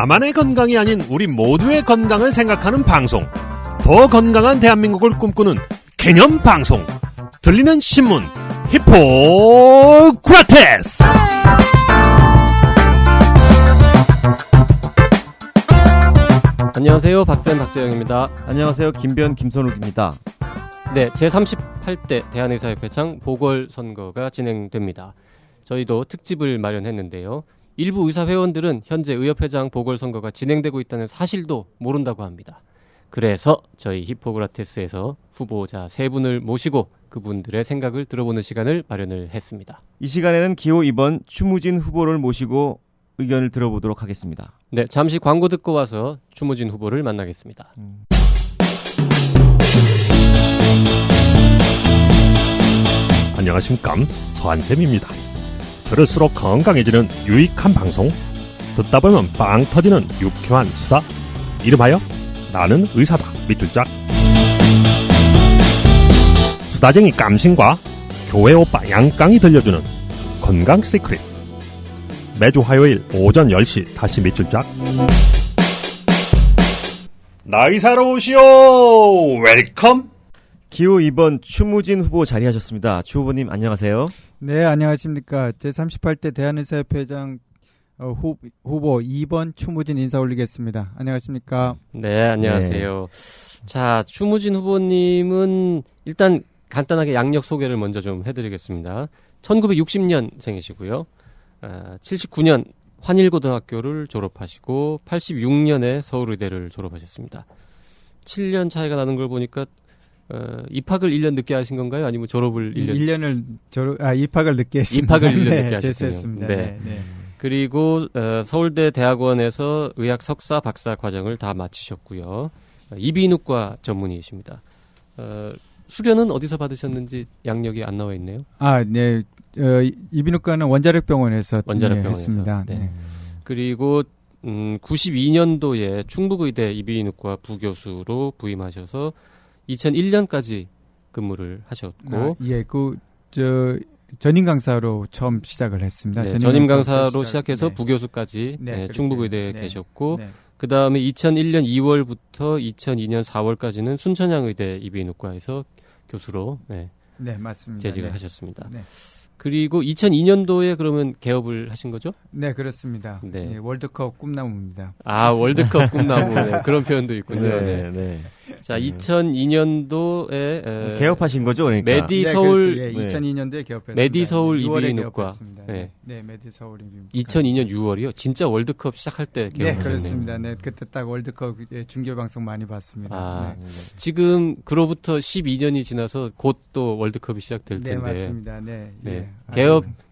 나만의 건강이 아닌 우리 모두의 건강을 생각하는 방송. 더 건강한 대한민국을 꿈꾸는 개념 방송. 들리는 신문 히포크라테스. 안녕하세요. 박쌤 박재영입니다. 안녕하세요. 김변 김선욱입니다. 네, 제38대 대한의사협회장 보궐선거가 진행됩니다. 저희도 특집을 마련했는데요. 일부 의사회원들은 현재 의협회장 보궐선거가 진행되고 있다는 사실도 모른다고 합니다. 그래서 저희 히포크라테스에서 후보자 3분을 모시고 그분들의 생각을 들어보는 시간을 마련을 했습니다. 이 시간에는 기호 2번 추무진 후보를 모시고 의견을 들어보도록 하겠습니다. 네, 잠시 광고 듣고 와서 추무진 후보를 만나겠습니다. 안녕하십니까, 서한샘입니다. 들을수록 건강해지는 유익한 방송, 듣다 보면 빵 터지는 유쾌한 수다, 이름하여 나는 의사다 밑줄짝. 수다쟁이 깜신과 교회 오빠 양깡이 들려주는 건강 시크릿. 매주 화요일 오전 10시 다시 밑줄짝. 나 의사로 오시오. 웰컴. 기호 2번 추무진 후보 자리하셨습니다. 추 후보님 안녕하세요. 네, 안녕하십니까. 제38대 대한의사협회장 후보 2번 추무진 인사 올리겠습니다. 안녕하십니까. 네, 안녕하세요. 네. 자, 추무진 후보님은 일단 간단하게 양력 소개를 먼저 좀 해드리겠습니다. 1960년생이시고요. 79년 환일고등학교를 졸업하시고 86년에 서울의대를 졸업하셨습니다. 7년 차이가 나는 걸 보니까 입학을 1년 늦게 하신 건가요? 아니면 졸업을 1년을 입학을 늦게 했습니다. 입학을 1년 늦게 네, 하셨군요. 네. 네. 그리고 서울대 대학원에서 의학 석사 박사 과정을 다 마치셨고요. 이비인후과 전문의이십니다. 수련은 어디서 받으셨는지 양력이 안 나와 있네요. 네. 이비인후과는 원자력병원에서 했습니다. 네. 그리고 92년도에 충북의대 이비인후과 부교수로 부임하셔서 2001년까지 근무를 하셨고, 전임 강사로 처음 시작을 했습니다. 네, 전임 강사로 시작해서 부교수까지 충북의대에 계셨고, 그 다음에 2001년 2월부터 2002년 4월까지는 순천향의대 이비인후과에서 교수로 맞습니다. 재직을 하셨습니다. 네. 그리고 2002년도에 그러면 개업을 하신 거죠? 네, 그렇습니다. 네, 월드컵 꿈나무입니다. 월드컵 꿈나무. 네, 그런 표현도 있군요. 네. 자, 2002년도에 개업하신 거죠, 그러니까. 메디서울 2002년도에 개업했습니다. 메디서울 이비인후과. 네, 메디서울 이비인후과. 2002년 6월이요. 진짜 월드컵 시작할 때 개업하셨네요. 네, 그렇습니다. 네, 그때 딱 월드컵 중계 방송 많이 봤습니다. 지금 그로부터 12년이 지나서 곧 또 월드컵이 시작될 텐데. 네, 맞습니다. 네.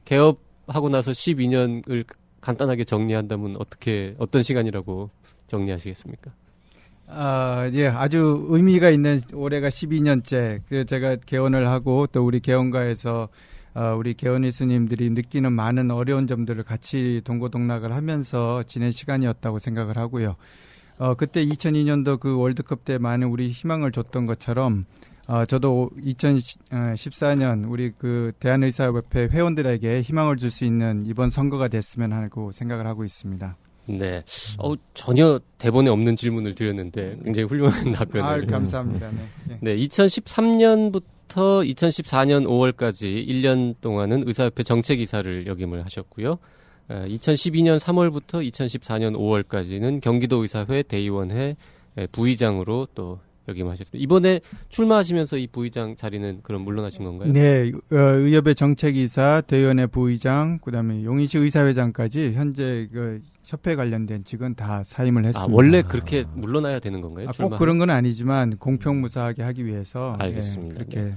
개업하고 나서 12년을 간단하게 정리한다면 어떤 시간이라고 정리하시겠습니까? 아주 의미가 있는 올해가 12년째. 제가 개원을 하고 또 우리 개원가에서 우리 개원의 스님들이 느끼는 많은 어려운 점들을 같이 동고동락을 하면서 지낸 시간이었다고 생각을 하고요. 그때 2002년도 그 월드컵 때 많은 우리 희망을 줬던 것처럼 저도 2014년 우리 그 대한의사협회 회원들에게 희망을 줄 수 있는 이번 선거가 됐으면 하고 생각을 하고 있습니다. 네. 전혀 대본에 없는 질문을 드렸는데 굉장히 훌륭한 답변을. 감사합니다. 네. 2013년부터 2014년 5월까지 1년 동안은 의사협회 정책이사를 역임을 하셨고요. 2012년 3월부터 2014년 5월까지는 경기도의사회 대의원회 부의장으로 또 역임하셨습니다. 이번에 출마하시면서 이 부의장 자리는 그럼 물러나신 건가요? 네, 의협의 정책이사, 대의원회 부의장, 그다음에 용인시 의사회장까지 현재 그 협회 관련된 직은 다 사임을 했습니다. 원래 그렇게 물러나야 되는 건가요? 꼭 그런 건 아니지만 공평무사하게 하기 위해서 알겠습니다. 그렇게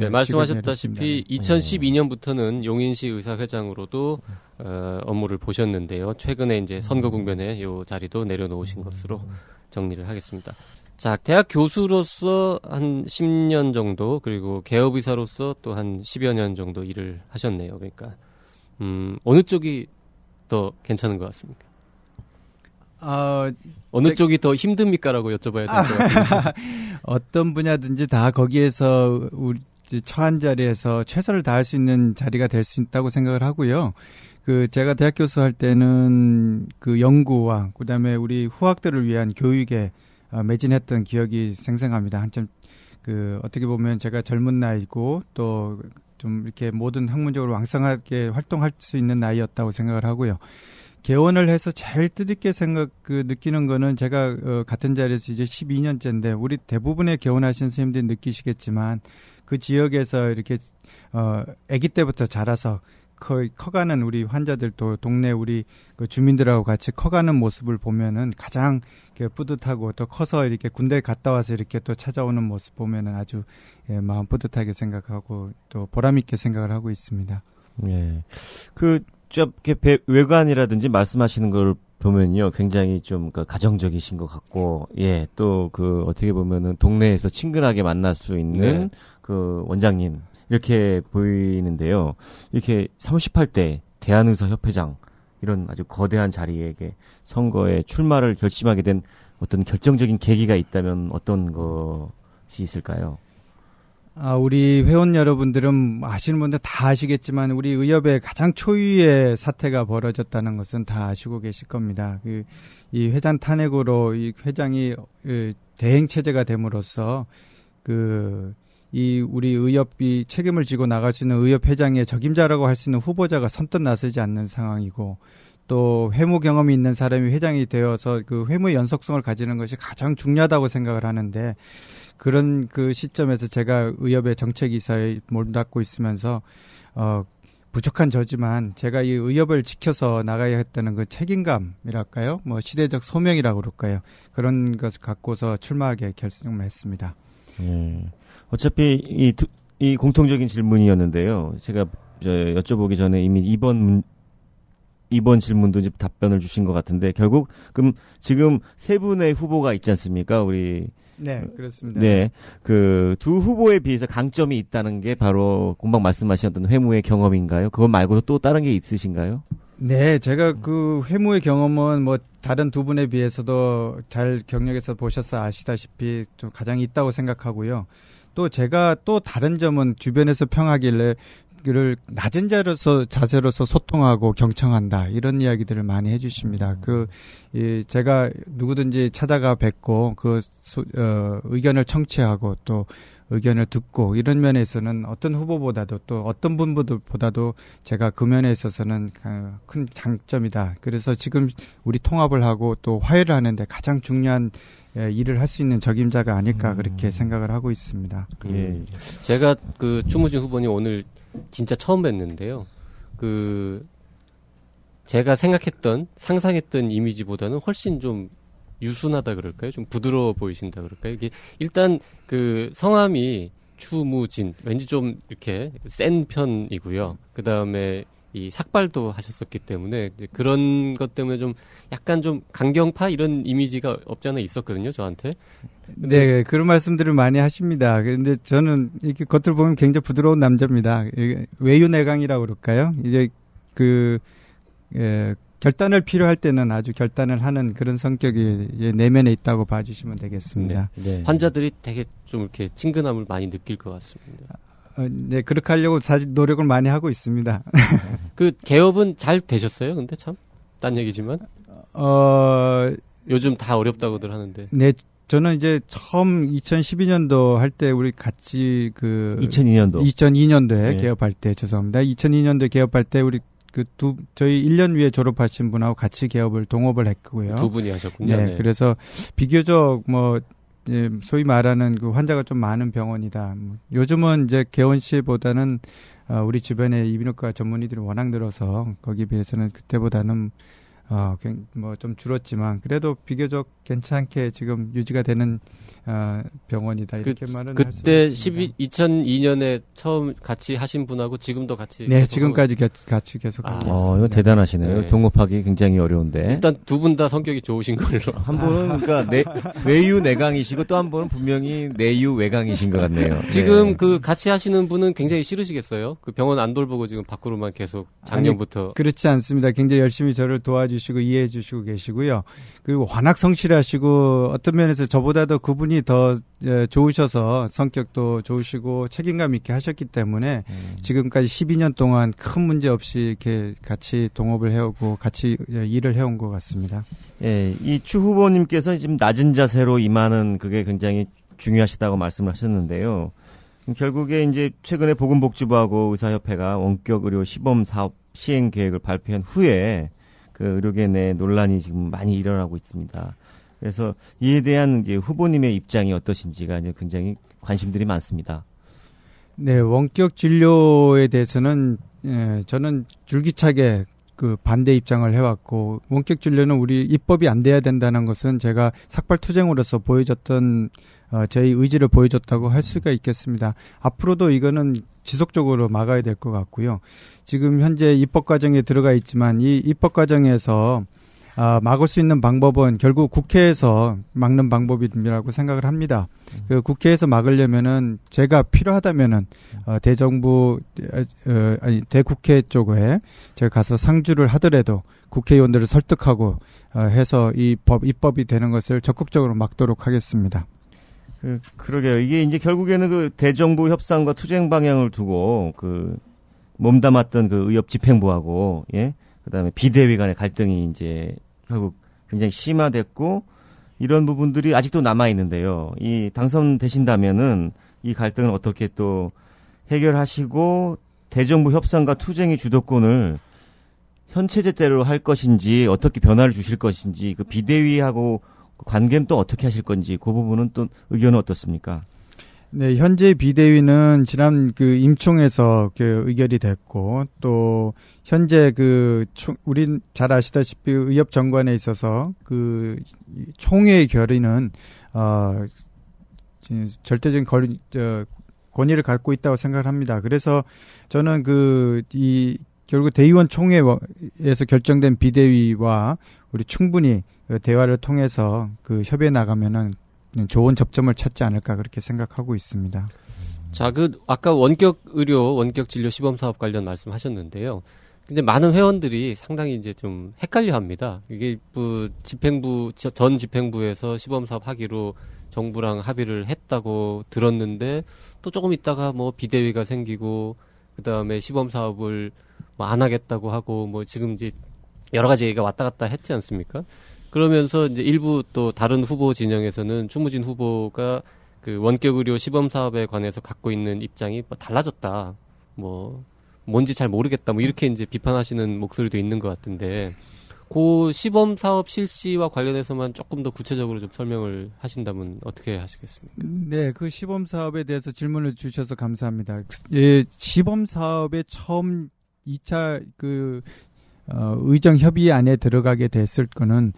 말씀하셨다시피 2012년부터는 용인시 의사회장으로도 업무를 보셨는데요. 최근에 이제 선거 국면에 이 자리도 내려놓으신 것으로 정리를 하겠습니다. 자, 대학 교수로서 한 10년 정도, 그리고 개업의사로서 또 한 10여 년 정도 일을 하셨네요. 그러니까, 어느 쪽이 더 괜찮은 것 같습니까? 어느 쪽이 더 힘듭니까라고 여쭤봐야 될 것 같습니다. 어떤 분야든지 다 거기에서 우리 처한 자리에서 최선을 다할 수 있는 자리가 될 수 있다고 생각을 하고요. 제가 대학 교수 할 때는 연구와 그다음에 우리 후학들을 위한 교육에 매진했던 기억이 생생합니다. 한참 어떻게 보면 제가 젊은 나이고 또 좀 이렇게 모든 학문적으로 왕성하게 활동할 수 있는 나이였다고 생각을 하고요. 개원을 해서 제일 뜻있게 느끼는 거는 제가 같은 자리에서 이제 12년째인데 우리 대부분의 개원하신 선생님들이 느끼시겠지만 그 지역에서 이렇게 아기 때부터 자라서 커가는 우리 환자들도 동네 우리 주민들하고 같이 커가는 모습을 보면은 가장 뿌듯하고 또 커서 이렇게 군대 갔다 와서 이렇게 또 찾아오는 모습 보면은 아주 마음 뿌듯하게 생각하고 또 보람있게 생각을 하고 있습니다. 예. 이렇게 외관이라든지 말씀하시는 걸 보면요, 굉장히 좀 가정적이신 것 같고, 예, 또 어떻게 보면은 동네에서 친근하게 만날 수 있는 원장님 이렇게 보이는데요. 이렇게 38대 대한의사협회장 이런 아주 거대한 자리에 선거에 출마를 결심하게 된 어떤 결정적인 계기가 있다면 어떤 것이 있을까요? 우리 회원 여러분들은 아시는 분들 다 아시겠지만 우리 의협의 가장 초유의 사태가 벌어졌다는 것은 다 아시고 계실 겁니다. 이 회장 탄핵으로 이 회장이 대행 체제가 됨으로써 우리 의협이 책임을 지고 나갈 수 있는 의협 회장의 적임자라고 할 수 있는 후보자가 선뜻 나서지 않는 상황이고 또 회무 경험이 있는 사람이 회장이 되어서 회무의 연속성을 가지는 것이 가장 중요하다고 생각을 하는데 그런 시점에서 제가 의협의 정책이사에 몰두하고 있으면서 부족한 저지만 제가 이 의협을 지켜서 나가야 했다는 책임감이랄까요? 시대적 소명이라고 그럴까요? 그런 것을 갖고서 출마하게 결심을 했습니다. 어차피 이 공통적인 질문이었는데요. 제가 여쭤보기 전에 이미 이번 질문도 이제 답변을 주신 것 같은데 결국 그럼 지금 세 분의 후보가 있지 않습니까? 네, 그렇습니다. 네. 두 후보에 비해서 강점이 있다는 게 바로 금방 말씀하셨던 회무의 경험인가요? 그것 말고도 또 다른 게 있으신가요? 네, 제가 회무의 경험은 다른 두 분에 비해서도 잘 경력에서 보셔서 아시다시피 좀 가장 있다고 생각하고요. 또 제가 또 다른 점은 주변에서 평하길래 낮은 자세로서 소통하고 경청한다 이런 이야기들을 많이 해주십니다. 제가 누구든지 찾아가 뵙고 의견을 청취하고 또 의견을 듣고 이런 면에서는 어떤 후보보다도 또 어떤 분보다도 제가 그 면에 있어서는 큰 장점이다. 그래서 지금 우리 통합을 하고 또 화해를 하는데 가장 중요한 일을 할 수 있는 적임자가 아닐까 그렇게 생각을 하고 있습니다. 예. 제가 추무진 후보님 오늘 진짜 처음 뵀는데요. 제가 상상했던 이미지보다는 훨씬 좀 유순하다 그럴까요? 좀 부드러워 보이신다 그럴까요? 이게 일단 성함이 추무진, 왠지 좀 이렇게 센 편이고요. 그 다음에 이 삭발도 하셨었기 때문에 그런 것 때문에 좀 약간 좀 강경파 이런 이미지가 없지 않아 있었거든요, 저한테. 네, 그런 말씀들을 많이 하십니다. 그런데 저는 이렇게 겉을 보면 굉장히 부드러운 남자입니다. 외유내강이라고 그럴까요? 이제 결단을 필요할 때는 아주 결단을 하는 그런 성격이 내면에 있다고 봐주시면 되겠습니다. 네. 환자들이 되게 좀 이렇게 친근함을 많이 느낄 것 같습니다. 네, 그렇게 하려고 사실 노력을 많이 하고 있습니다. 개업은 잘 되셨어요? 근데 참, 딴 얘기지만. 요즘 다 어렵다고들 하는데. 네, 저는 이제 처음 2012년도 할 때 우리 같이 2002년도에 네. 개업할 때 죄송합니다. 2002년도에 개업할 때 우리 저희 1년 위에 졸업하신 분하고 같이 개업을 동업을 했고요. 두 분이 하셨군요. 네, 네. 그래서 비교적 소위 말하는 환자가 좀 많은 병원이다. 요즘은 이제 개원시보다는 우리 주변에 이비인후과 전문의들이 워낙 늘어서 거기에 비해서는 그때보다는 좀 줄었지만 그래도 비교적 괜찮게 지금 유지가 되는 병원이다 이렇게 말은 할 수 그때 있습니다. 2002년에 처음 같이 하신 분하고 지금도 같이 네, 지금까지 같이 계속 하고 있습니다. 이거 대단하시네요. 네. 동업하기 굉장히 어려운데. 일단 두 분 다 성격이 좋으신 걸로. 한 분은 외유내강이시고 또 한 분은 분명히 내유외강이신 것 같네요. 지금 같이 하시는 분은 굉장히 싫으시겠어요? 병원 안 돌보고 지금 밖으로만 계속 작년부터. 그렇지 않습니다. 굉장히 열심히 저를 도와주시고 이해해 주시고 계시고요. 그리고 워낙 성실하시고 어떤 면에서 저보다도 그분이 굉장히 더 좋으셔서 성격도 좋으시고 책임감 있게 하셨기 때문에 지금까지 12년 동안 큰 문제 없이 이렇게 같이 동업을 해오고 같이 일을 해온 것 같습니다. 예, 이 추 후보님께서 지금 낮은 자세로 임하는 그게 굉장히 중요하시다고 말씀을 하셨는데요. 결국에 이제 최근에 보건복지부하고 의사협회가 원격 의료 시범 사업 시행 계획을 발표한 후에 그 의료계 내 논란이 지금 많이 일어나고 있습니다. 그래서 이에 대한 이제 후보님의 입장이 어떠신지가 이제 굉장히 관심들이 많습니다. 네, 원격 진료에 대해서는 저는 줄기차게 그 반대 입장을 해왔고, 원격 진료는 우리 입법이 안 돼야 된다는 것은 제가 삭발투쟁으로서 보여줬던 저희 의지를 보여줬다고 할 수가 있겠습니다. 앞으로도 이거는 지속적으로 막아야 될 것 같고요. 지금 현재 입법 과정에 들어가 있지만 이 입법 과정에서 막을 수 있는 방법은 결국 국회에서 막는 방법이라고 생각을 합니다. 그 국회에서 막으려면은 제가 필요하다면은 대정부 대국회 쪽에 제가 가서 상주를 하더라도 국회의원들을 설득하고 해서 이 입법이 되는 것을 적극적으로 막도록 하겠습니다. 그러게요. 이게 이제 결국에는 그 대정부 협상과 투쟁 방향을 두고 그 몸담았던 그 의협집행부하고 그다음에 비대위 간의 갈등이 이제 결국 굉장히 심화됐고 이런 부분들이 아직도 남아 있는데요. 이 당선되신다면은 이 갈등을 어떻게 또 해결하시고 대정부 협상과 투쟁의 주도권을 현 체제대로 할 것인지 어떻게 변화를 주실 것인지 그 비대위하고 관계는 또 어떻게 하실 건지 그 부분은 또 의견은 어떻습니까? 네, 현재 비대위는 지난 그 임총에서 그 의결이 됐고 또 현재 우린 잘 아시다시피 의협 정관에 있어서 그 총회의 결의는 절대적인 권위를 갖고 있다고 생각을 합니다. 그래서 저는 결국 대의원 총회에서 결정된 비대위와 우리 충분히 대화를 통해서 그 협의해 나가면은 좋은 접점을 찾지 않을까 그렇게 생각하고 있습니다. 자, 아까 원격 의료, 원격 진료 시범 사업 관련 말씀하셨는데요. 근데 많은 회원들이 상당히 이제 좀 헷갈려 합니다. 이게 전 집행부에서 시범 사업 하기로 정부랑 합의를 했다고 들었는데 또 조금 있다가 뭐 비대위가 생기고 그다음에 시범 사업을 뭐 안 하겠다고 하고 뭐 지금 이제 여러 가지 얘기가 왔다 갔다 했지 않습니까? 그러면서 이제 일부 또 다른 후보 진영에서는 추무진 후보가 그 원격 의료 시범 사업에 관해서 갖고 있는 입장이 뭐 달라졌다. 뭐 뭔지 잘 모르겠다. 뭐 이렇게 이제 비판하시는 목소리도 있는 것 같은데 그 시범 사업 실시와 관련해서만 조금 더 구체적으로 좀 설명을 하신다면 어떻게 하시겠습니까? 네, 그 시범 사업에 대해서 질문을 주셔서 감사합니다. 예, 시범 사업의 처음 2차 의정 협의 안에 들어가게 됐을 거는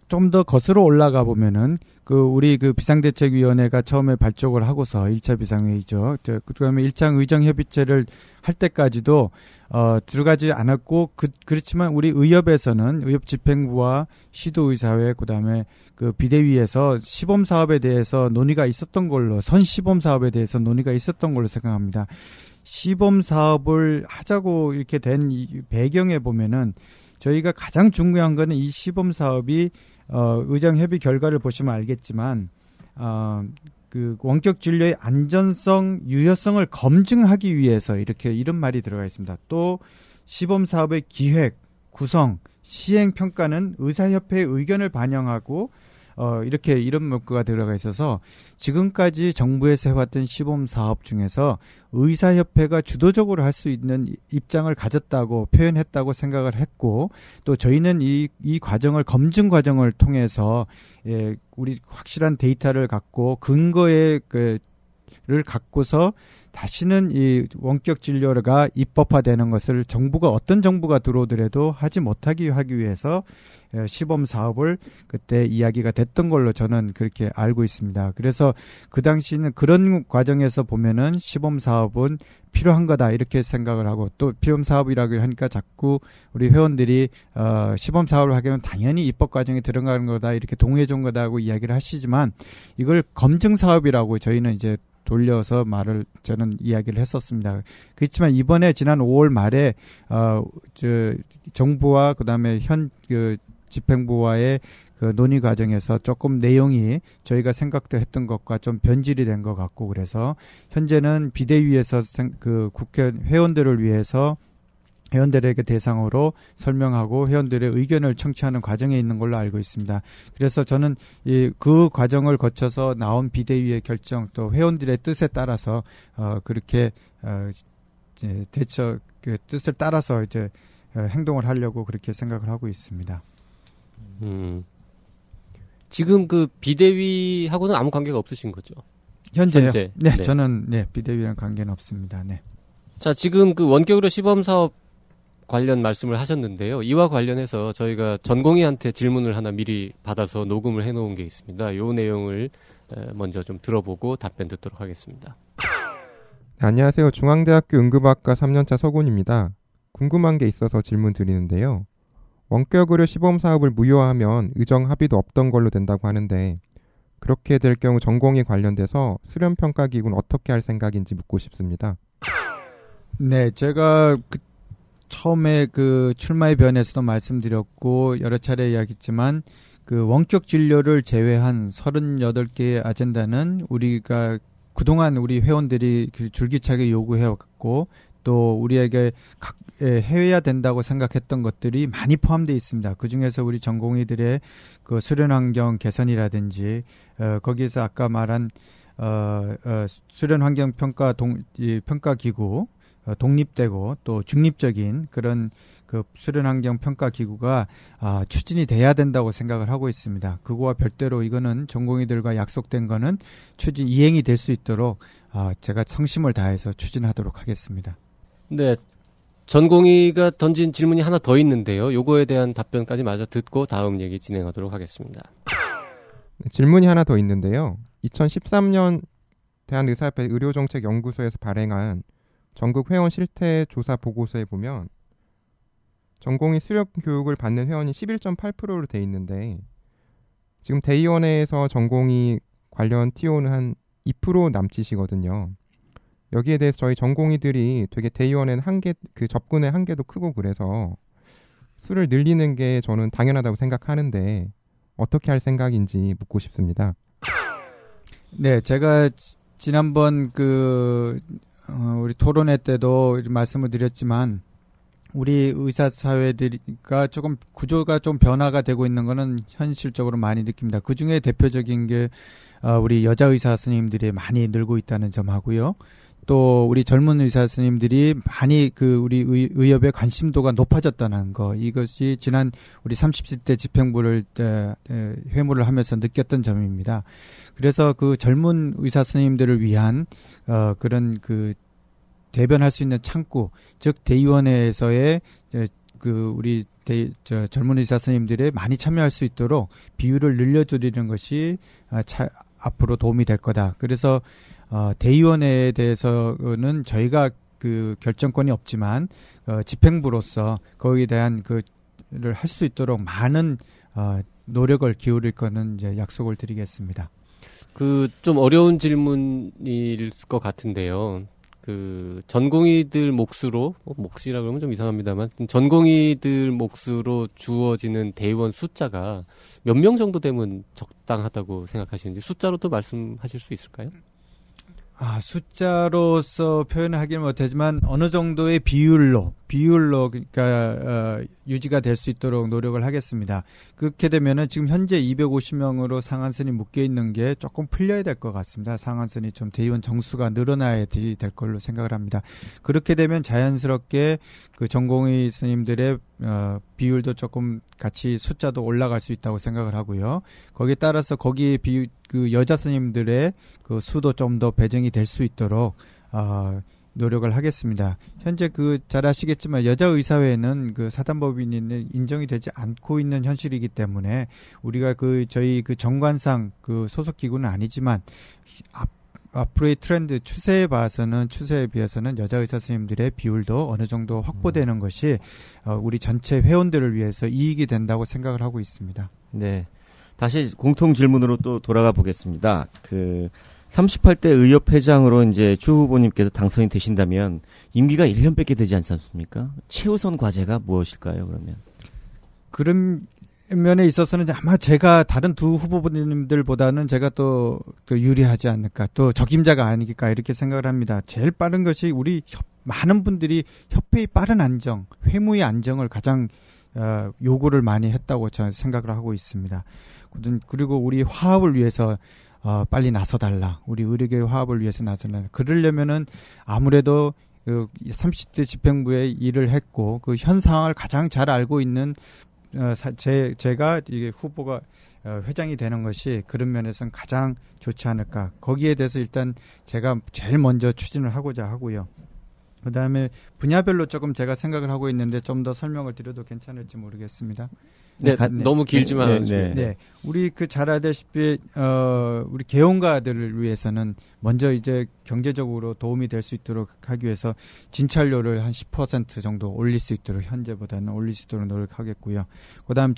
좀 더 거슬러 올라가 보면은 우리 비상대책위원회가 처음에 발족을 하고서 1차 비상회의죠. 그다음에 1차 의정협의체를 할 때까지도 들어가지 않았고 그렇지만 우리 의협에서는 의협집행부와 시도의사회 그다음에 그 비대위에서 시범 사업에 대해서 논의가 있었던 걸로 선시범 사업에 대해서 논의가 있었던 걸로 생각합니다. 시범 사업을 하자고 이렇게 된 이 배경에 보면은 저희가 가장 중요한 거는 이 시범 사업이 의정 협의 결과를 보시면 알겠지만 그 원격 진료의 안전성, 유효성을 검증하기 위해서 이런 말이 들어가 있습니다. 또 시범 사업의 기획, 구성, 시행 평가는 의사협회의 의견을 반영하고 이런 문구가 들어가 있어서 지금까지 정부에서 해왔던 시범 사업 중에서 의사협회가 주도적으로 할 수 있는 입장을 가졌다고 표현했다고 생각을 했고 또 저희는 이 과정을 검증 과정을 통해서 우리 확실한 데이터를 갖고 근거를 갖고서 다시는 이 원격 진료가 입법화되는 것을 어떤 정부가 들어오더라도 하지 못하게 하기 위해서 시범 사업을 그때 이야기가 됐던 걸로 저는 그렇게 알고 있습니다. 그래서 그 당시는 그런 과정에서 보면은 시범 사업은 필요한 거다 이렇게 생각을 하고 또 시범 사업이라고 하니까 자꾸 우리 회원들이 시범 사업을 하려면 당연히 입법 과정에 들어가는 거다 이렇게 동의해 준 거다고 이야기를 하시지만 이걸 검증 사업이라고 저희는 이제 돌려서 저는 이야기를 했었습니다. 그렇지만 이번에 지난 5월 말에 정부와 그다음에 집행부와의 그 논의 과정에서 조금 내용이 저희가 생각도 했던 것과 좀 변질이 된 것 같고 그래서 현재는 비대위에서 그 국회 회원들을 위해서 회원들에게 대상으로 설명하고 회원들의 의견을 청취하는 과정에 있는 걸로 알고 있습니다. 그래서 저는 그 과정을 거쳐서 나온 비대위의 결정 또 회원들의 뜻에 따라서 그렇게 이제 그 뜻을 따라서 이제 행동을 하려고 그렇게 생각을 하고 있습니다. 지금 그 비대위하고는 아무 관계가 없으신 거죠? 현재요? 현재. 네, 네. 저는 비대위랑 관계는 없습니다. 네. 자, 지금 그 원격으로 시범 사업 관련 말씀을 하셨는데요. 이와 관련해서 저희가 전공의한테 질문을 하나 미리 받아서 녹음을 해놓은 게 있습니다. 이 내용을 먼저 좀 들어보고 답변 듣도록 하겠습니다. 안녕하세요. 중앙대학교 응급학과 3년차 서곤입니다. 궁금한 게 있어서 질문 드리는데요. 원격으로 시범 사업을 무효화하면 의정 합의도 없던 걸로 된다고 하는데 그렇게 될 경우 전공의 관련돼서 수련평가기구는 어떻게 할 생각인지 묻고 싶습니다. 네, 제가 처음에 그 출마의 변에서도 말씀드렸고 여러 차례 이야기했지만 그 원격 진료를 제외한 38개의 아젠다는 우리가 그동안 우리 회원들이 줄기차게 요구해왔고 또 우리에게 해야 된다고 생각했던 것들이 많이 포함되어 있습니다. 그중에서 우리 전공의들의 그 수련 환경 개선이라든지 거기에서 아까 말한 수련 환경 평가 기구 독립되고 또 중립적인 그런 그 수련 환경 평가 기구가 추진이 돼야 된다고 생각을 하고 있습니다. 그거와 별도로 이거는 전공의들과 약속된 거는 이행이 될 수 있도록 제가 성심을 다해서 추진하도록 하겠습니다. 네. 전공의가 던진 질문이 하나 더 있는데요. 요거에 대한 답변까지 마저 듣고 다음 얘기 진행하도록 하겠습니다. 네, 질문이 하나 더 있는데요. 2013년 대한의사협회 의료정책연구소에서 발행한 전국 회원 실태 조사 보고서에 보면 전공의 수련 교육을 받는 회원이 11.8%로 돼 있는데 지금 대의원회에서 전공의 관련 TO는 한 2% 남짓이거든요. 여기에 대해서 저희 전공의들이 되게 대의원회는 그 접근의 한계도 크고 그래서 수를 늘리는 게 저는 당연하다고 생각하는데 어떻게 할 생각인지 묻고 싶습니다. 네, 제가 지난번 우리 토론회 때도 말씀을 드렸지만 우리 의사사회가 조금 구조가 좀 변화가 되고 있는 거는 현실적으로 많이 느낍니다. 그 중에 대표적인 게 우리 여자 의사 선생님들이 많이 늘고 있다는 점하고요. 또 우리 젊은 의사 선생님들이 많이 우리 의협의 관심도가 높아졌다는 거, 이것이 지난 우리 30대 집행부를 회무를 하면서 느꼈던 점입니다. 그래서 그 젊은 의사 선생님들을 위한 그런 대변할 수 있는 창구, 즉 대의원회에서의 우리 젊은 의사 선생님들이 많이 참여할 수 있도록 비율을 늘려드리는 것이 앞으로 도움이 될 거다. 그래서 대의원회에 대해서는 저희가 그 결정권이 없지만 집행부로서 거기에 대한 그를 할 수 있도록 많은 노력을 기울일 거는 이제 약속을 드리겠습니다. 좀 어려운 질문일 것 같은데요. 전공의들 몫으로, 몫이라 그러면 좀 이상합니다만, 전공의들 몫으로 주어지는 대의원 숫자가 몇 명 정도 되면 적당하다고 생각하시는지 숫자로도 말씀하실 수 있을까요? 숫자로서 표현을 하기는 못하지만 어느 정도의 비율로 그러니까 유지가 될 수 있도록 노력을 하겠습니다. 그렇게 되면은 지금 현재 250명으로 상한선이 묶여 있는 게 조금 풀려야 될 것 같습니다. 상한선이 좀 대의원 정수가 늘어나야 될 걸로 생각을 합니다. 그렇게 되면 자연스럽게 그 전공의 스님들의 비율도 조금 같이 숫자도 올라갈 수 있다고 생각을 하고요. 거기에 따라서 거기에 그 여자 스님들의 그 수도 좀 더 배정이 될 수 있도록 노력을 하겠습니다. 현재 잘 아시겠지만 여자 의사회는 사단법인이 인정이 되지 않고 있는 현실이기 때문에 우리가 저희 정관상 소속 기구는 아니지만 앞으로의 트렌드 추세에 비해서는 여자 의사 선생님들의 비율도 어느 정도 확보되는 것이 우리 전체 회원들을 위해서 이익이 된다고 생각을 하고 있습니다. 네. 다시 공통 질문으로 또 돌아가 보겠습니다. 38대 의협 회장으로 이제 추 후보님께서 당선이 되신다면 임기가 1년밖에 되지 않지 않습니까? 최우선 과제가 무엇일까요, 그러면? 그럼 면에 있어서는 아마 제가 다른 두 후보님들보다는 제가 또 유리하지 않을까, 또 적임자가 아닐까 이렇게 생각을 합니다. 제일 빠른 것이 우리 많은 분들이 협회의 빠른 안정, 회무의 안정을 가장 요구를 많이 했다고 저는 생각을 하고 있습니다. 그리고 우리 화합을 위해서 빨리 나서달라. 우리 의료계 화합을 위해서 나서달라. 그러려면은 아무래도 그 30대 집행부에 일을 했고 그 현상을 가장 잘 알고 있는 제가 이게 후보가 회장이 되는 것이 그런 면에서는 가장 좋지 않을까. 거기에 대해서 일단 제가 제일 먼저 추진을 하고자 하고요. 그 다음에 분야별로 조금 제가 생각을 하고 있는데 좀 더 설명을 드려도 괜찮을지 모르겠습니다. 네, 너무 길지만. 네. 우리 잘 알다시피, 우리 개원가들을 위해서는 먼저 이제 경제적으로 도움이 될 수 있도록 하기 위해서 진찰료를 한 10% 정도 올릴 수 있도록 현재보다는 올릴 수 있도록 노력하겠고요. 그 다음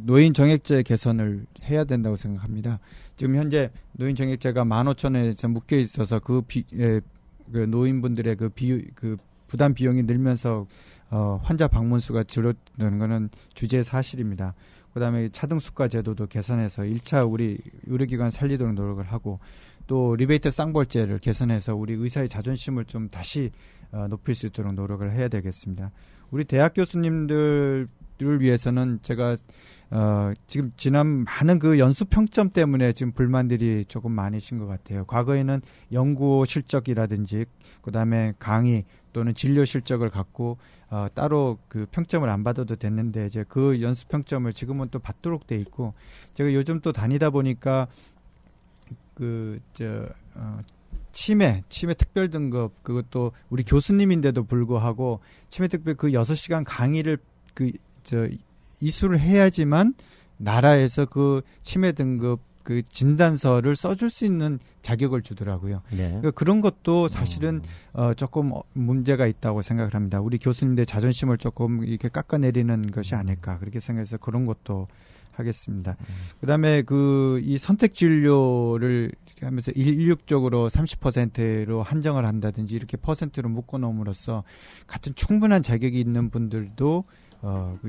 노인 정액제 개선을 해야 된다고 생각합니다. 지금 현재 노인 정액제가 15,000원에서 묶여 있어서 그 노인분들의 그 부담 비용이 늘면서 환자 방문 수가 줄어드는 것은 주제 사실입니다. 그다음에 차등수가 제도도 개선해서 1차 우리 의료기관 살리도록 노력을 하고 또 리베이트 쌍벌제를 개선해서 우리 의사의 자존심을 좀 다시 높일 수 있도록 노력을 해야 되겠습니다. 우리 대학 교수님들을 위해서는 제가 지금 지난 많은 그 연수 평점 때문에 지금 불만들이 조금 많으신 것 같아요. 과거에는 연구 실적이라든지 그다음에 강의 또는 진료 실적을 갖고 따로 그 평점을 안 받아도 됐는데 이제 그 연수 평점을 지금은 또 받도록 돼 있고 제가 요즘 또 다니다 보니까 치매 특별 등급 그것도 우리 교수님인데도 불구하고 치매 특별 그 6시간 강의를 이수를 해야지만 나라에서 그 치매 등급 그 진단서를 써줄 수 있는 자격을 주더라고요. 네. 그러니까 그런 것도 사실은 조금 문제가 있다고 생각을 합니다. 우리 교수님들의 자존심을 조금 이렇게 깎아내리는 것이 아닐까 그렇게 생각해서 그런 것도 하겠습니다. 그다음에 이 선택 진료를 하면서 일률적으로 30%로 한정을 한다든지 이렇게 퍼센트로 묶어 놓음으로써 같은 충분한 자격이 있는 분들도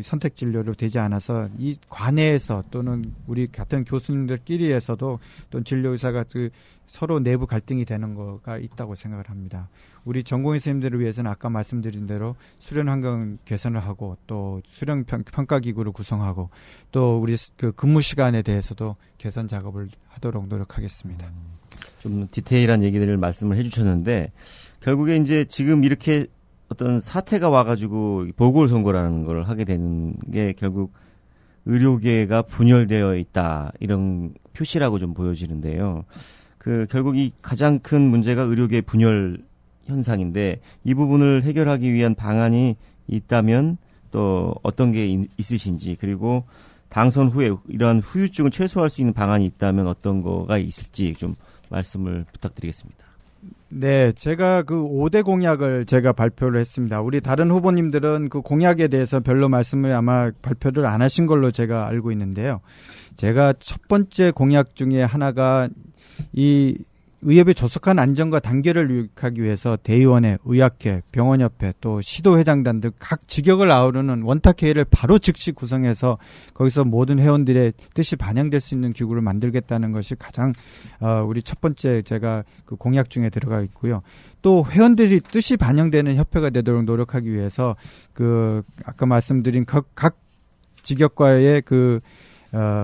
선택 진료로 되지 않아서 이 관내에서 또는 우리 같은 교수님들끼리에서도 또 진료 의사가 서로 내부 갈등이 되는 거가 있다고 생각을 합니다. 우리 전공의 선생님들을 위해서는 아까 말씀드린 대로 수련 환경 개선을 하고 또 수련 평가 기구를 구성하고 또 우리 그 근무 시간에 대해서도 개선 작업을 하도록 노력하겠습니다. 좀 디테일한 얘기들을 말씀을 해주셨는데 결국에 이제 지금 이렇게 어떤 사태가 와가지고 보궐선거라는 걸 하게 되는 게 결국 의료계가 분열되어 있다 이런 표시라고 좀 보여지는데요. 결국 이 가장 큰 문제가 의료계 분열 현상인데 이 부분을 해결하기 위한 방안이 있다면 또 어떤 게 있으신지 그리고 당선 후에 이러한 후유증을 최소화할 수 있는 방안이 있다면 어떤 거가 있을지 좀 말씀을 부탁드리겠습니다. 네, 제가 그 5대 공약을 제가 발표를 했습니다. 우리 다른 후보님들은 그 공약에 대해서 별로 말씀을 아마 발표를 안 하신 걸로 제가 알고 있는데요. 제가 첫 번째 공약 중에 하나가 이 의협의 조속한 안정과 단계를 유익하기 위해서 대의원회, 의학회, 병원협회, 또 시도회장단 등 각 직역을 아우르는 원탁회의를 바로 즉시 구성해서 거기서 모든 회원들의 뜻이 반영될 수 있는 기구를 만들겠다는 것이 가장 우리 첫 번째 제가 그 공약 중에 들어가 있고요. 또 회원들이 뜻이 반영되는 협회가 되도록 노력하기 위해서 아까 말씀드린 각 직역과의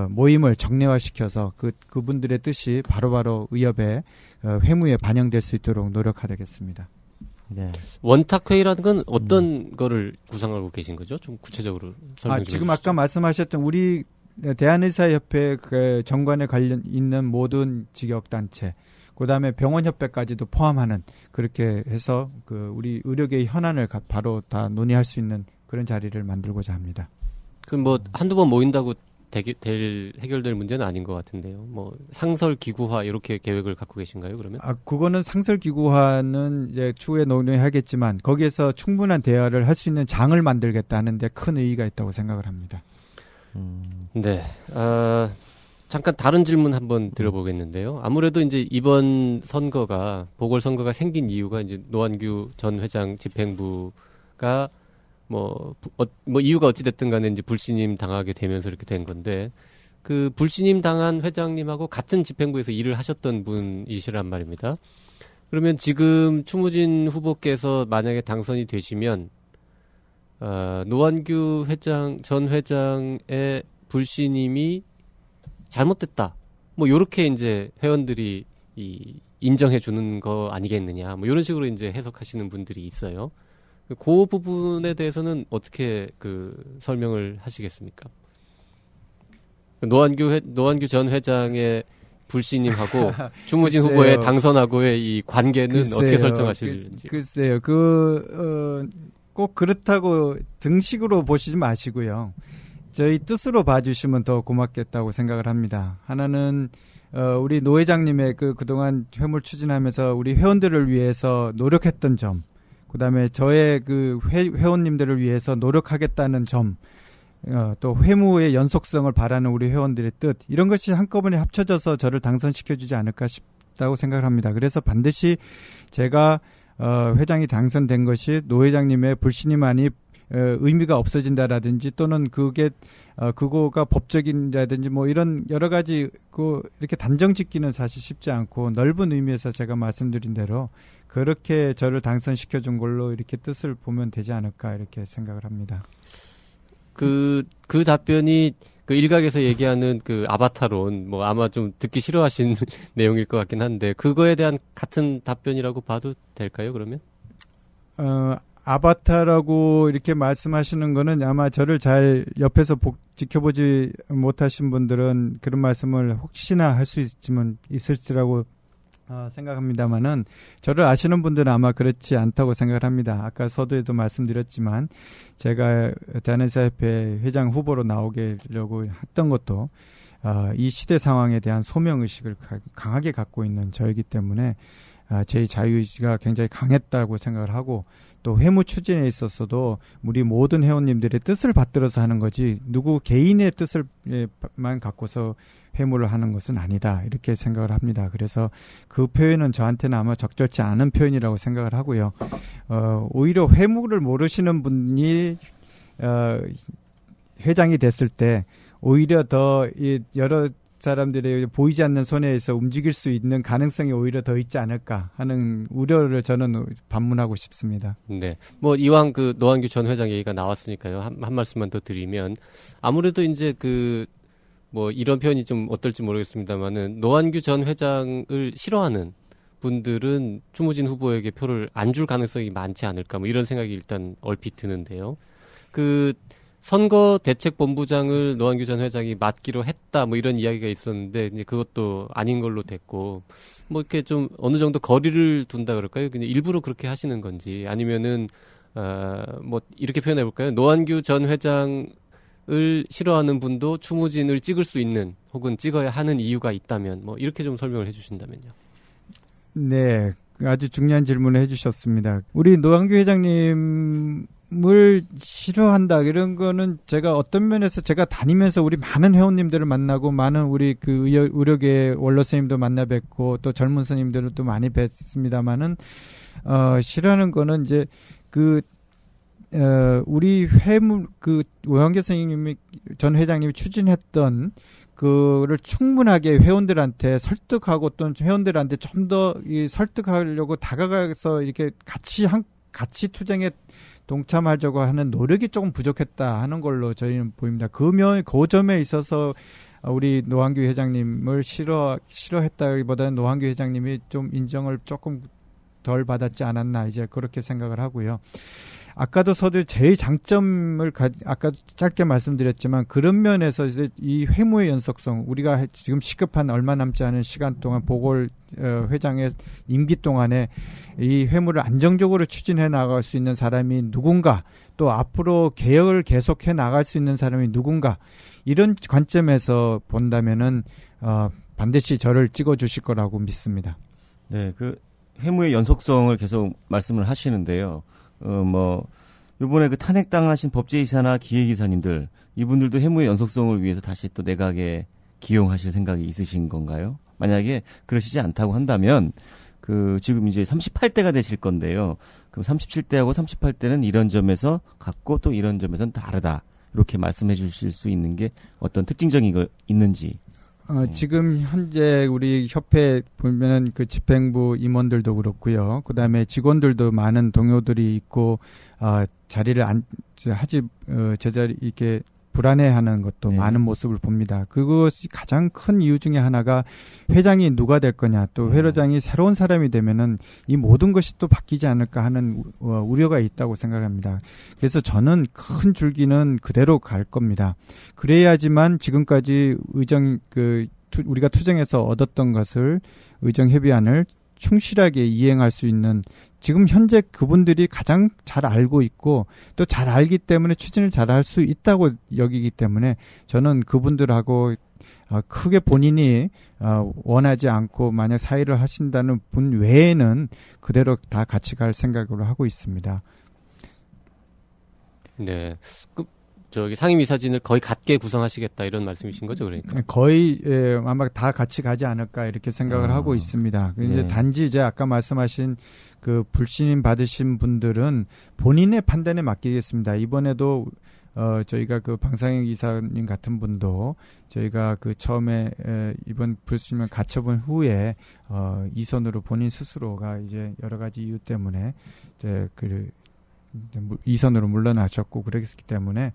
모임을 정례화시켜서 그분들의 뜻이 바로바로 의협의 회무에 반영될 수 있도록 노력하겠습니다. 네. 원탁회의라는 건 어떤 거를 구상하고 계신 거죠? 좀 구체적으로 설명 좀 지금 해주시죠. 아까 말씀하셨던 우리 대한의사협회 정관에 관련 있는 모든 직역단체, 그 다음에 병원협회까지도 포함하는 그렇게 해서 우리 의료계의 현안을 바로 다 논의할 수 있는 그런 자리를 만들고자 합니다. 그럼 한두 번 모인다고 해결될 문제는 아닌 것 같은데요. 상설 기구화 이렇게 계획을 갖고 계신가요, 그러면? 그거는 상설 기구화는 이제 추후에 논의하겠지만 거기에서 충분한 대화를 할 수 있는 장을 만들겠다 하는데 큰 의의가 있다고 생각을 합니다. 네. 잠깐 다른 질문 한번 드려보겠는데요. 아무래도 이제 이번 선거가 보궐선거가 생긴 이유가 이제 노한규 전 회장 집행부가 뭐 이유가 어찌됐든 간에 이제 불신임 당하게 되면서 이렇게 된 건데, 그 불신임 당한 회장님하고 같은 집행부에서 일을 하셨던 분이시란 말입니다. 그러면 지금 추무진 후보께서 만약에 당선이 되시면, 노환규 전 회장의 불신임이 잘못됐다. 뭐, 요렇게 이제 회원들이 인정해 주는 거 아니겠느냐. 뭐, 이런 식으로 이제 해석하시는 분들이 있어요. 그 부분에 대해서는 어떻게 설명을 하시겠습니까? 노환규 전 회장의 불신임하고 추무진 후보의 당선하고의 이 관계는 글쎄요. 어떻게 설정하실지. 글쎄요. 꼭 그렇다고 등식으로 보시지 마시고요. 저희 뜻으로 봐주시면 더 고맙겠다고 생각을 합니다. 하나는 우리 노 회장님의 그동안 회물 추진하면서 우리 회원들을 위해서 노력했던 점, 그다음에 저의 회원님들을 위해서 노력하겠다는 점, 또 회무의 연속성을 바라는 우리 회원들의 뜻, 이런 것이 한꺼번에 합쳐져서 저를 당선시켜주지 않을까 싶다고 생각을 합니다. 그래서 반드시 제가 회장이 당선된 것이 노 회장님의 불신임만이 의미가 없어진다라든지, 또는 그거가 법적인다든지 뭐 이런 여러 가지 이렇게 단정 짓기는 사실 쉽지 않고, 넓은 의미에서 제가 말씀드린 대로 그렇게 저를 당선시켜 준 걸로 이렇게 뜻을 보면 되지 않을까 이렇게 생각을 합니다. 그 답변이 일각에서 얘기하는 아바타론, 뭐 아마 좀 듣기 싫어하신 내용일 것 같긴 한데, 그거에 대한 같은 답변이라고 봐도 될까요, 그러면? 아바타라고 이렇게 말씀하시는 거는 아마 저를 잘 옆에서 지켜보지 못하신 분들은 그런 말씀을 혹시나 할 수 있을지라고 생각합니다만은, 저를 아시는 분들은 아마 그렇지 않다고 생각을 합니다. 아까 서두에도 말씀드렸지만, 제가 대한의사협회 회장 후보로 나오려고 했던 것도 이 시대 상황에 대한 소명의식을 강하게 갖고 있는 저이기 때문에 제 자유의지가 굉장히 강했다고 생각을 하고, 또 회무 추진에 있어서도 우리 모든 회원님들의 뜻을 받들어서 하는 거지, 누구 개인의 뜻을만 갖고서 회무를 하는 것은 아니다, 이렇게 생각을 합니다. 그래서 그 표현은 저한테는 아마 적절치 않은 표현이라고 생각을 하고요. 오히려 회무를 모르시는 분이 회장이 됐을 때 오히려 더 여러 사람들의 보이지 않는 손해에서 움직일 수 있는 가능성이 오히려 더 있지 않을까 하는 우려를 저는 반문하고 싶습니다. 네. 뭐 이왕 노환규 전 회장 얘기가 나왔으니까요. 한 말씀만 더 드리면, 아무래도 이제 뭐 이런 표현이 좀 어떨지 모르겠습니다만은, 노환규 전 회장을 싫어하는 분들은 추무진 후보에게 표를 안 줄 가능성이 많지 않을까, 뭐 이런 생각이 일단 얼핏 드는데요. 선거대책본부장을 노환규 전 회장이 맡기로 했다, 뭐 이런 이야기가 있었는데, 이제 그것도 아닌 걸로 됐고, 뭐 이렇게 좀 어느 정도 거리를 둔다 그럴까요? 그냥 일부러 그렇게 하시는 건지, 아니면은, 뭐 이렇게 표현해 볼까요? 노환규 전 회장을 싫어하는 분도 추무진을 찍을 수 있는, 혹은 찍어야 하는 이유가 있다면, 뭐 이렇게 좀 설명을 해주신다면요. 네, 아주 중요한 질문을 해주셨습니다. 우리 노환규 회장님을 싫어한다, 이런 거는 제가 어떤 면에서 제가 다니면서 우리 많은 회원님들을 만나고, 많은 우리 의료계 원로 스님도 만나 뵙고, 또 젊은 스님들도 많이 뵀습니다만은, 싫어하는 거는 이제 우리 노환규 선생님이 전 회장님이 추진했던 그를 충분하게 회원들한테 설득하고, 또 회원들한테 좀 더 설득하려고 다가가서 이렇게 같이 투쟁에 동참하려고 하는 노력이 조금 부족했다 하는 걸로 저희는 보입니다. 그 점에 있어서 우리 노환규 회장님을 싫어했다기보다는 노환규 회장님이 좀 인정을 조금 덜 받았지 않았나, 이제 그렇게 생각을 하고요. 아까도 제일 장점을 아까 짧게 말씀드렸지만, 그런 면에서 이제 이 회무의 연속성, 우리가 지금 시급한 얼마 남지 않은 시간 동안 보궐 회장의 임기 동안에 이 회무를 안정적으로 추진해 나갈 수 있는 사람이 누군가, 또 앞으로 개혁을 계속해 나갈 수 있는 사람이 누군가, 이런 관점에서 본다면은 반드시 저를 찍어주실 거라고 믿습니다. 네, 회무의 연속성을 계속 말씀을 하시는데요. 요번에 탄핵당하신 법제이사나 기획이사님들, 이분들도 회무의 연속성을 위해서 다시 또 내각에 기용하실 생각이 있으신 건가요? 만약에 그러시지 않다고 한다면, 지금 이제 38대가 되실 건데요. 그럼 37대하고 38대는 이런 점에서 같고 또 이런 점에서는 다르다. 이렇게 말씀해 주실 수 있는 게 어떤 특징적인 거 있는지. 지금 현재 우리 협회 보면은 그 집행부 임원들도 그렇고요. 그다음에 직원들도 많은 동료들이 있고 자리를 제자리 이렇게 불안해하는 것도 네. 많은 모습을 봅니다. 그것이 가장 큰 이유 중에 하나가 회장이 누가 될 거냐, 또 회장이 새로운 사람이 되면은 이 모든 것이 또 바뀌지 않을까 하는 우려가 있다고 생각합니다. 그래서 저는 큰 줄기는 그대로 갈 겁니다. 그래야지만 지금까지 우리가 투쟁해서 얻었던 것을 의정협의안을 충실하게 이행할 수 있는, 지금 현재 그분들이 가장 잘 알고 있고 또 잘 알기 때문에 추진을 잘 할 수 있다고 여기기 때문에 저는 그분들하고 크게 본인이 원하지 않고 만약 사의를 하신다는 분 외에는 그대로 다 같이 갈 생각으로 하고 있습니다. 네. 저기 상임이사진을 거의 같게 구성하시겠다 이런 말씀이신 거죠, 그러니까? 거의 아마 다 같이 가지 않을까 이렇게 생각을 하고 있습니다. 이제 네. 단지 이제 아까 말씀하신 그 불신임 받으신 분들은 본인의 판단에 맡기겠습니다. 이번에도 저희가 그 방상혁 이사님 같은 분도 저희가 그 처음에 이번 불신임을 갖춰본 후에 이선으로 본인 스스로가 이제 여러 가지 이유 때문에 이제 이선으로 물러나셨고 그랬기 때문에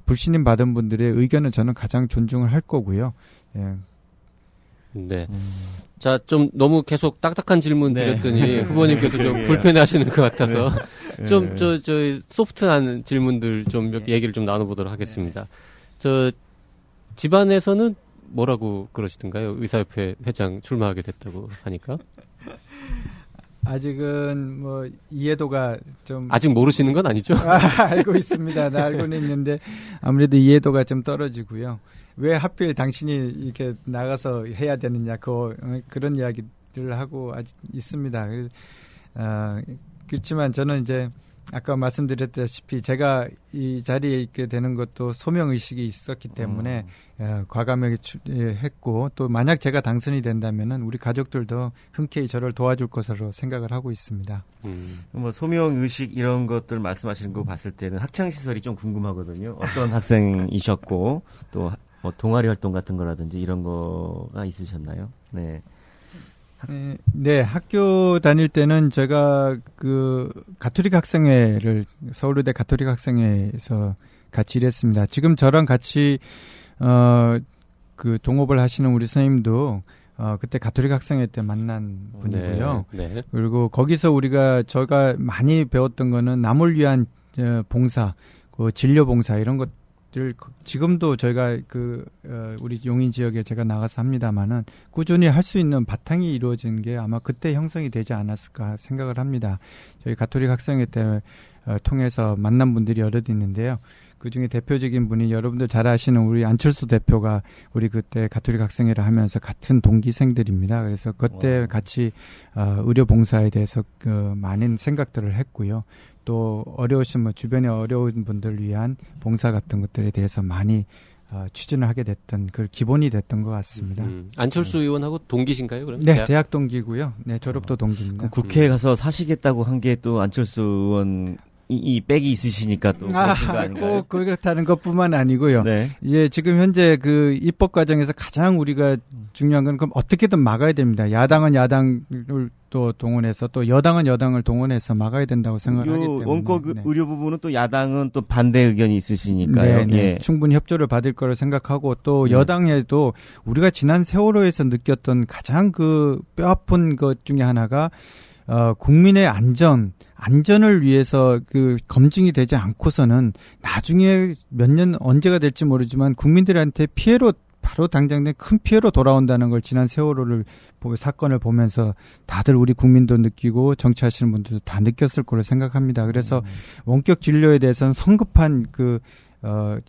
불신임 받은 분들의 의견은 저는 가장 존중을 할 거고요. 예. 네. 자, 좀 너무 계속 딱딱한 질문 네. 드렸더니 후보님께서 좀 그러게요. 불편해하시는 것 같아서 네. 좀 저 소프트한 질문들 좀 몇 개 얘기를 좀 나눠보도록 하겠습니다. 저 집안에서는 뭐라고 그러시던가요? 의사협회 회장 출마하게 됐다고 하니까 아직은 뭐 이해도가 좀 아직 모르시는 건 아니죠? 알고 있습니다. 나 알고는 있는데 아무래도 이해도가 좀 떨어지고요. 왜 하필 당신이 이렇게 나가서 해야 되느냐, 그런 이야기들을 하고 아직 있습니다. 그렇지만 저는 이제 아까 말씀드렸다시피 제가 이 자리에 있게 되는 것도 소명의식이 있었기 때문에 과감하게 했고, 또 만약 제가 당선이 된다면은 우리 가족들도 흔쾌히 저를 도와줄 것으로 생각을 하고 있습니다. 뭐 소명의식 이런 것들 말씀하시는 거 봤을 때는 학창시설이 좀 궁금하거든요. 어떤 학생이셨고 또 뭐 동아리 활동 같은 거라든지 이런 거가 있으셨나요? 네. 네, 학교 다닐 때는 제가 그 가톨릭 학생회를 서울의대 가톨릭 학생회에서 같이 일했습니다. 지금 저랑 같이 그 동업을 하시는 우리 선생님도 그때 가톨릭 학생회 때 만난 분이고요. 네. 그리고 거기서 저가 많이 배웠던 거는 남을 위한 봉사, 그 진료 봉사 이런 것. 지금도 저희가 우리 용인 지역에 제가 나가서 합니다만은 꾸준히 할 수 있는 바탕이 이루어진 게 아마 그때 형성이 되지 않았을까 생각을 합니다. 저희 가톨릭 학생회 때 통해서 만난 분들이 여럿 있는데요. 그 중에 대표적인 분이 여러분들 잘 아시는 우리 안철수 대표가 우리 그때 가톨릭 학생회를 하면서 같은 동기생들입니다. 그래서 그때 같이 의료 봉사에 대해서 많은 생각들을 했고요. 또 어려우신 주변에 어려운 분들을 위한 봉사 같은 것들에 대해서 많이 추진을 하게 됐던 그 기본이 됐던 것 같습니다. 안철수 의원하고 동기신가요? 그러면? 네, 대학 동기고요. 네, 졸업도 동기입니다. 국회에 가서 사시겠다고 한 게 또 안철수 의원 이 백이 있으시니까 또 그런 거 아닌가요? 꼭 그렇다는 것뿐만 아니고요. 네. 예, 지금 현재 그 입법 과정에서 가장 우리가 중요한 건 그럼 어떻게든 막아야 됩니다. 야당은 야당을 또 동원해서 또 여당은 여당을 동원해서 막아야 된다고 생각을 하기 때문에. 원격 의료 부분은 또 야당은 또 반대 의견이 있으시니까요. 네, 예. 충분히 협조를 받을 거라 생각하고 또 여당에도 우리가 지난 세월호에서 느꼈던 가장 그 뼈아픈 것 중에 하나가 국민의 안전을 위해서 그 검증이 되지 않고서는 나중에 몇 년 언제가 될지 모르지만 국민들한테 바로 당장 큰 피해로 돌아온다는 걸 지난 세월호를 사건을 보면서 다들 우리 국민도 느끼고 정치하시는 분들도 다 느꼈을 거로 생각합니다. 그래서 원격 진료에 대해서는 성급한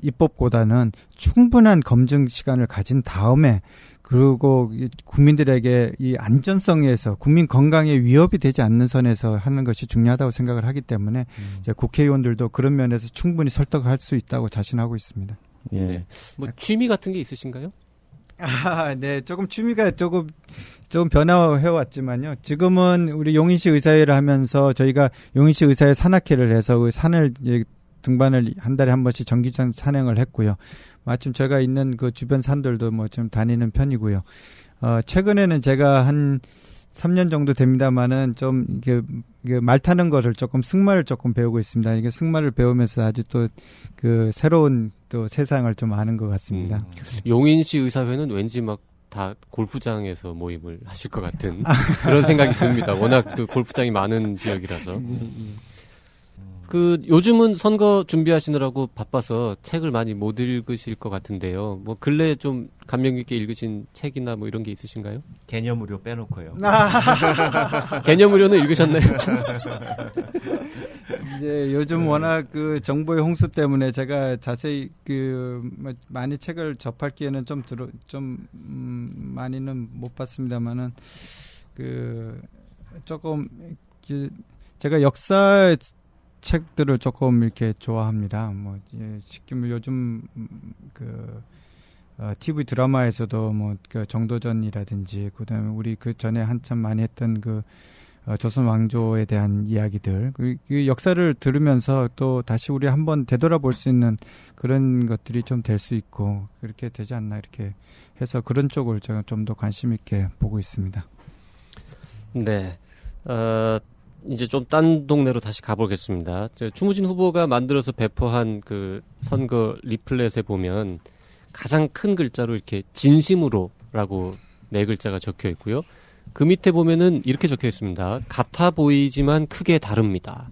입법보다는 충분한 검증 시간을 가진 다음에 그리고 국민들에게 이 안전성에서 국민 건강에 위협이 되지 않는 선에서 하는 것이 중요하다고 생각을 하기 때문에 이제 국회의원들도 그런 면에서 충분히 설득할 수 있다고 자신하고 있습니다. 예. 뭐 취미 같은 게 있으신가요? 네, 조금 취미가 조금 변화해 왔지만요. 지금은 우리 용인시 의사회를 하면서 저희가 용인시 의사회 산악회를 해서 그 산을 등반을 한 달에 한 번씩 정기전 산행을 했고요. 마침 제가 있는 그 주변 산들도 뭐 좀 다니는 편이고요. 최근에는 제가 한 3년 정도 됩니다만은 좀 이게 말 타는 거를 조금 승마를 조금 배우고 있습니다. 이게 승마를 배우면서 아주 또 그 새로운 또 세상을 좀 아는 것 같습니다. 용인시 의사회는 왠지 막 다 골프장에서 모임을 하실 것 같은 그런 생각이 듭니다. 워낙 그 골프장이 많은 지역이라서. 그 요즘은 선거 준비하시느라고 바빠서 책을 많이 못 읽으실 것 같은데요. 뭐 근래에 좀 감명 깊게 읽으신 책이나 뭐 이런 게 있으신가요? 개념으로 빼놓고요. 개념으로는 읽으셨나요? 이제 요즘 워낙 그 정보의 홍수 때문에 제가 자세히 많이 책을 접할 기회는 많이는 못 봤습니다만은 조금 제가 역사 책들을 조금 이렇게 좋아합니다. 뭐 시키면 요즘 TV 드라마에서도 그 정도전이라든지 그다음에 우리 그 전에 한참 많이 했던 조선 왕조에 대한 이야기들 그 역사를 들으면서 또 다시 우리 한번 되돌아볼 수 있는 그런 것들이 좀 될 수 있고 그렇게 되지 않나 이렇게 해서 그런 쪽을 제가 좀 더 관심 있게 보고 있습니다. 네. 이제 좀 딴 동네로 다시 가보겠습니다. 추무진 후보가 만들어서 배포한 그 선거 리플렛에 보면 가장 큰 글자로 이렇게 진심으로라고 4글자가 적혀 있고요. 그 밑에 보면은 이렇게 적혀 있습니다. 같아 보이지만 크게 다릅니다.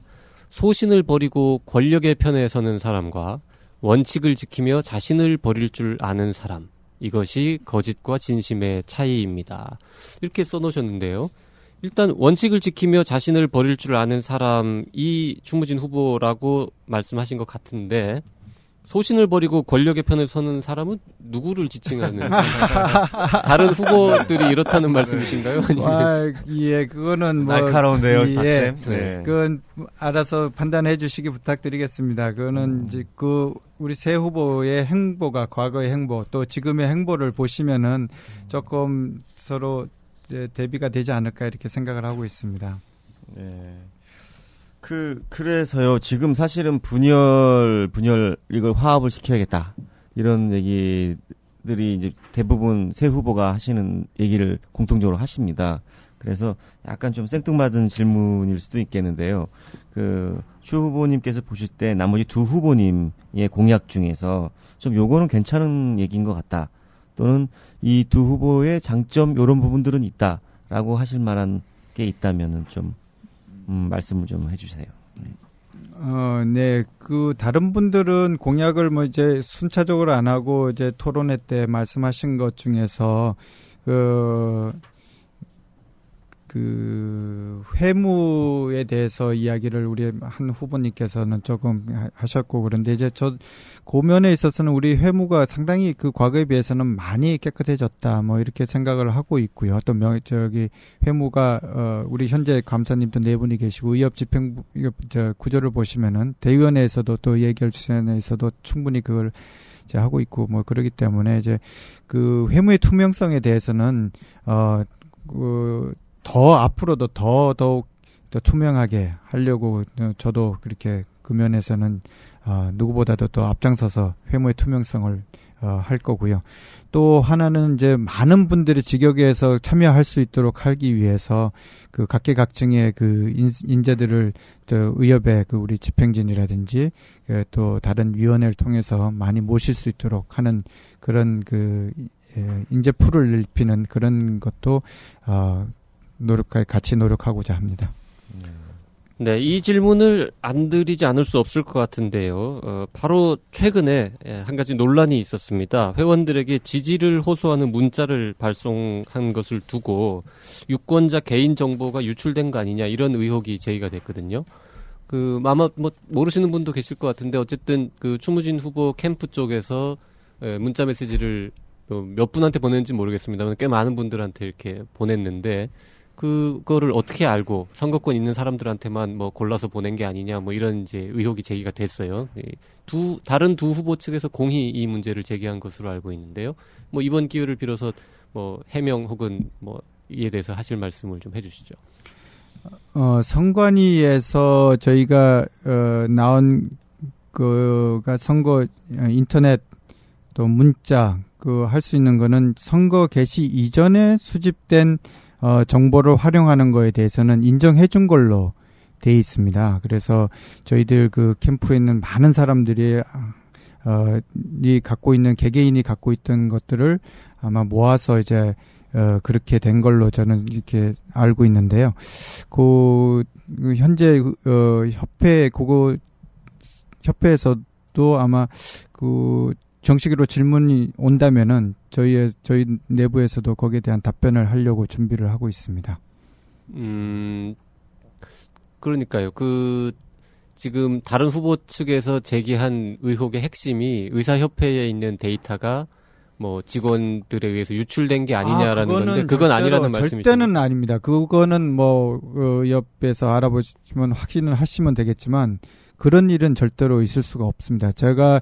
소신을 버리고 권력의 편에 서는 사람과 원칙을 지키며 자신을 버릴 줄 아는 사람. 이것이 거짓과 진심의 차이입니다. 이렇게 써놓으셨는데요. 일단 원칙을 지키며 자신을 버릴 줄 아는 사람이 추무진 후보라고 말씀하신 것 같은데 소신을 버리고 권력의 편에 서는 사람은 누구를 지칭하는 다른 후보들이 이렇다는 말씀이신가요? 아니면 예, 그거는 날카로운데요, 예, 박쌤. 네. 그건 알아서 판단해 주시기 부탁드리겠습니다. 그거는 이제 우리 새 후보의 행보가 과거의 행보 또 지금의 행보를 보시면은 조금 서로 이제 대비가 되지 않을까 이렇게 생각을 하고 있습니다. 네. 그래서요, 지금 사실은 분열, 이걸 화합을 시켜야겠다. 이런 얘기들이 이제 대부분 새 후보가 하시는 얘기를 공통적으로 하십니다. 그래서 약간 좀 생뚱맞은 질문일 수도 있겠는데요. 추 후보님께서 보실 때 나머지 두 후보님의 공약 중에서 좀 요거는 괜찮은 얘기인 것 같다. 또는 이 두 후보의 장점, 요런 부분들은 있다라고 하실 만한 게 있다면은 좀, 말씀을 좀 해주세요. 네. 다른 분들은 공약을 이제 순차적으로 안 하고 이제 토론회 때 말씀하신 것 중에서 회무에 대해서 이야기를 우리 한 후보님께서는 조금 하셨고 그런데 이제 고면에 있어서는 우리 회무가 상당히 그 과거에 비해서는 많이 깨끗해졌다 이렇게 생각을 하고 있고요. 또 회무가 우리 현재 감사님도 4분이 계시고 의협 집행 구조를 보시면은 대의원회에서도 또 예결위원회에서도 충분히 그걸 이제 하고 있고 그러기 때문에 이제 그 회무의 투명성에 대해서는 더 앞으로도 더욱 투명하게 하려고 저도 그렇게 그 면에서는 누구보다도 또 앞장서서 회무의 투명성을 할 거고요. 또 하나는 이제 많은 분들이 직역에서 참여할 수 있도록 하기 위해서 그 각계각층의 그 인재들을 또 의협의 그 우리 집행진이라든지 또 다른 위원회를 통해서 많이 모실 수 있도록 하는 그런 인재 풀을 넓히는 그런 것도 같이 노력하고자 합니다. 네, 이 질문을 안 드리지 않을 수 없을 것 같은데요. 바로 최근에 한 가지 논란이 있었습니다. 회원들에게 지지를 호소하는 문자를 발송한 것을 두고 유권자 개인 정보가 유출된 거 아니냐 이런 의혹이 제기가 됐거든요. 아마 모르시는 분도 계실 것 같은데 어쨌든 추무진 후보 캠프 쪽에서 문자 메시지를 몇 분한테 보냈는지 모르겠습니다만 꽤 많은 분들한테 이렇게 보냈는데 그거를 어떻게 알고 선거권 있는 사람들한테만 뭐 골라서 보낸 게 아니냐 뭐 이런 이제 의혹이 제기가 됐어요. 다른 두 후보 측에서 공히 이 문제를 제기한 것으로 알고 있는데요. 뭐 이번 기회를 빌어서 뭐 해명 혹은 뭐 이에 대해서 하실 말씀을 좀 해주시죠. 선관위에서 저희가 나온 그가 선거 인터넷 또 문자 할 수 있는 거는 선거 개시 이전에 수집된 정보를 활용하는 거에 대해서는 인정해 준 걸로 돼 있습니다. 그래서 저희들 그 캠프에 있는 많은 사람들이 갖고 있는 개개인이 갖고 있던 것들을 아마 모아서 이제 그렇게 된 걸로 저는 이렇게 알고 있는데요. 현재 협회에서도 아마 정식으로 질문이 온다면은 저희 내부에서도 거기에 대한 답변을 하려고 준비를 하고 있습니다. 그러니까요. 지금 다른 후보 측에서 제기한 의혹의 핵심이 의사협회에 있는 데이터가 뭐 직원들에 의해서 유출된 게 아니냐라는 건데 그건 아니라는 말씀이시죠? 절대는 아닙니다. 그거는 뭐 옆에서 알아보시면 확신을 하시면 되겠지만 그런 일은 절대로 있을 수가 없습니다. 제가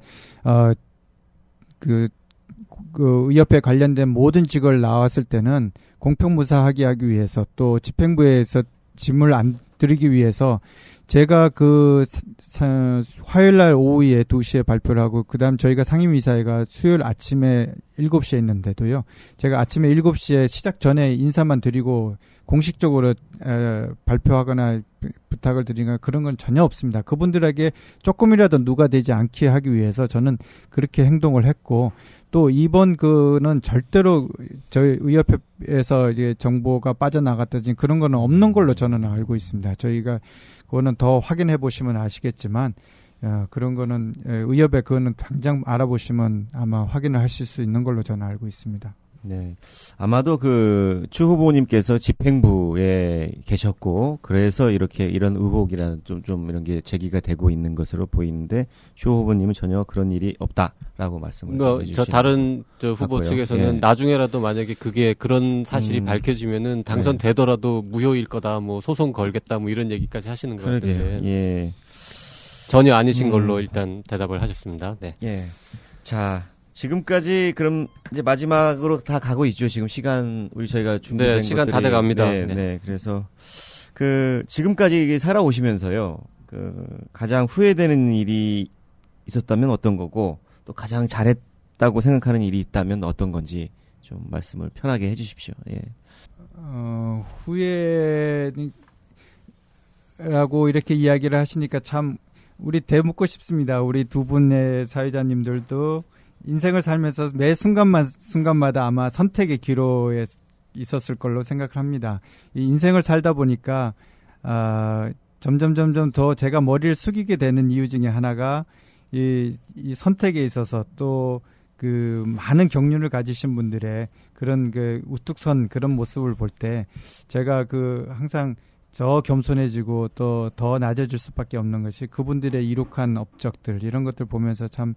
의협회 관련된 모든 직을 나왔을 때는 공평무사하게 하기 위해서 또 집행부에서 짐을 안 드리기 위해서 제가 화요일 날 오후에 2시에 발표를 하고 그다음 저희가 상임이사회가 수요일 아침에 7시에 있는데도요. 제가 아침에 7시에 시작 전에 인사만 드리고 공식적으로 발표하거나 부탁을 드리거나 그런 건 전혀 없습니다. 그분들에게 조금이라도 누가 되지 않게 하기 위해서 저는 그렇게 행동을 했고 또 이번 그는 절대로 저희 의협회에서 이제 정보가 빠져나갔다든지 그런 거는 없는 걸로 저는 알고 있습니다. 저희가 그거는 더 확인해 보시면 아시겠지만 그런 거는 의협에 그거는 당장 알아보시면 아마 확인을 하실 수 있는 걸로 저는 알고 있습니다. 네. 아마도 추 후보님께서 집행부에 계셨고, 그래서 이런 의혹이라는 좀 이런 게 제기가 되고 있는 것으로 보이는데, 추 후보님은 전혀 그런 일이 없다라고 말씀을 해주시는 다른 후보 같고요. 측에서는 예. 나중에라도 만약에 그런 사실이 밝혀지면은 당선되더라도 무효일 거다, 뭐 소송 걸겠다, 뭐 이런 얘기까지 하시는 것 같은데. 예. 전혀 아니신 걸로 일단 대답을 하셨습니다. 네. 예. 자, 지금까지 그럼 이제 마지막으로 다 가고 있죠. 지금 저희가 준비된 것들이. 시간 다 돼갑니다. 네. 그래서 지금까지 이게 살아오시면서요. 가장 후회되는 일이 있었다면 어떤 거고 또 가장 잘했다고 생각하는 일이 있다면 어떤 건지 좀 말씀을 편하게 해주십시오. 예. 후회라고 이렇게 이야기를 하시니까 참 우리 되묻고 싶습니다. 우리 두 분의 사회자님들도 인생을 살면서 매 순간마다 아마 선택의 기로에 있었을 걸로 생각을 합니다. 이 인생을 살다 보니까 점점 더 제가 머리를 숙이게 되는 이유 중에 하나가 이 선택에 있어서 또 많은 경륜을 가지신 분들의 그런 우뚝 선 그런 모습을 볼 때 제가 항상 더 겸손해지고 또 더 낮아질 수밖에 없는 것이 그분들의 이룩한 업적들 이런 것들 보면서 참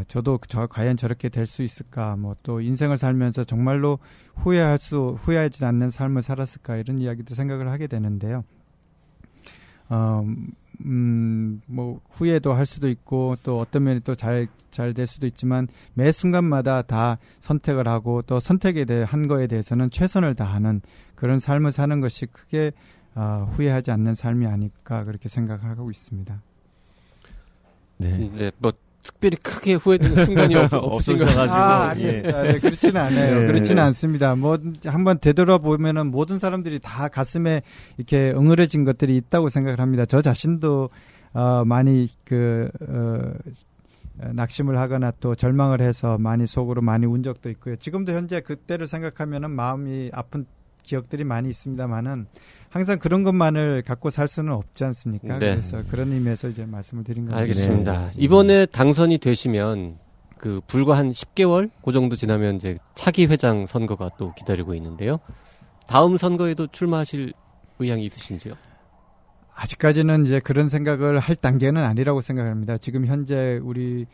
저도 과연 저렇게 될 수 있을까 뭐 또 인생을 살면서 정말로 후회하지 않는 삶을 살았을까 이런 이야기도 생각을 하게 되는데요. 뭐 후회도 할 수도 있고 또 어떤 면이 또 잘 될 수도 있지만 매 순간마다 다 선택을 하고 또 선택에 한 거에 대해서는 최선을 다하는 그런 삶을 사는 것이 크게 후회하지 않는 삶이 아닐까 그렇게 생각하고 있습니다. 네. 뭐 특별히 크게 후회되는 순간이 없으신 것 같아요. 아닙니다. 네, 그렇지는 않아요. 예. 그렇지는 않습니다. 뭐 한번 되돌아보면은 모든 사람들이 다 가슴에 이렇게 응어려진 것들이 있다고 생각을 합니다. 저 자신도 많이 낙심을 하거나 또 절망을 해서 많이 속으로 많이 운 적도 있고요. 지금도 현재 그때를 생각하면은 마음이 아픈 기억들이 많이 있습니다만은 항상 그런 것만을 갖고 살 수는 없지 않습니까? 네. 그래서 그런 의미에서 이제 말씀을 드린 겁니다. 알겠습니다. 이번에 당선이 되시면 불과 한 10개월 그 정도 지나면 이제 차기 회장 선거가 또 기다리고 있는데요. 다음 선거에도 출마하실 의향이 있으신지요? 아직까지는 이제 그런 생각을 할 단계는 아니라고 생각합니다. 지금 현재 우리